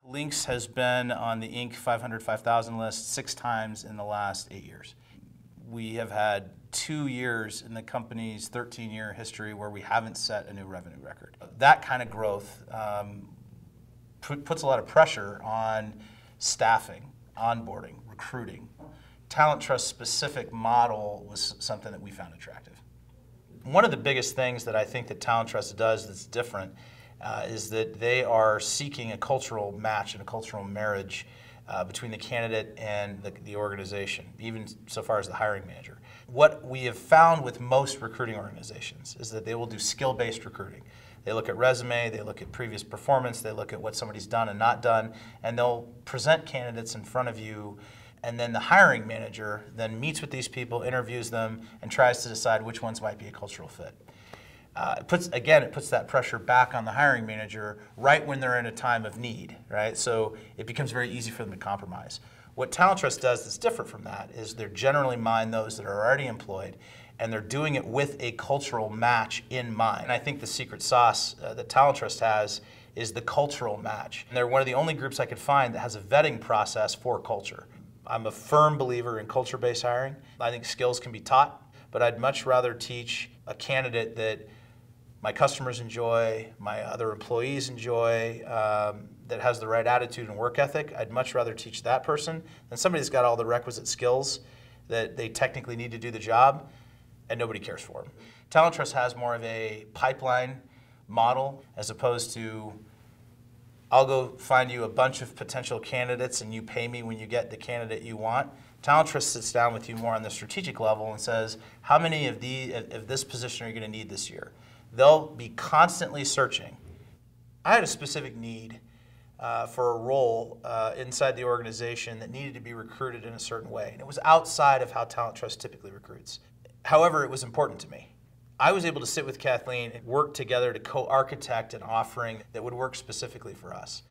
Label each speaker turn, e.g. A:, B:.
A: LINX has been on the Inc. 500, 5,000 list 6 times in the last 8 years. We have had 2 years in the company's 13-year history where we haven't set a new revenue record. That kind of growth puts a lot of pressure on staffing, onboarding, recruiting. TalenTrust's specific model was something that we found attractive. One of the biggest things that I think that TalenTrust does that's different is that they are seeking a cultural match and a cultural marriage between the candidate and the organization, even so far as the hiring manager. What we have found with most recruiting organizations is that they will do skill-based recruiting. They look at resume, they look at previous performance, they look at what somebody's done and not done, and they'll present candidates in front of you, and then the hiring manager then meets with these people, interviews them, and tries to decide which ones might be a cultural fit. It puts that pressure back on the hiring manager right when they're in a time of need, right? So it becomes very easy for them to compromise. What TalenTrust does that's different from that is they're generally mind those that are already employed, and they're doing it with a cultural match in mind. And I think the secret sauce that TalenTrust has is the cultural match. And they're one of the only groups I could find that has a vetting process for culture. I'm a firm believer in culture-based hiring. I think skills can be taught, but I'd much rather teach a candidate that my customers enjoy, my other employees enjoy, that has the right attitude and work ethic. I'd much rather teach that person than somebody that's got all the requisite skills that they technically need to do the job and nobody cares for them. TalenTrust has more of a pipeline model as opposed to I'll go find you a bunch of potential candidates and you pay me when you get the candidate you want. TalenTrust sits down with you more on the strategic level and says, how many of this position are you going to need this year? They'll be constantly searching. I had a specific need for a role inside the organization that needed to be recruited in a certain way, and it was outside of how TalenTrust typically recruits. However, it was important to me. I was able to sit with Kathleen and work together to co-architect an offering that would work specifically for us.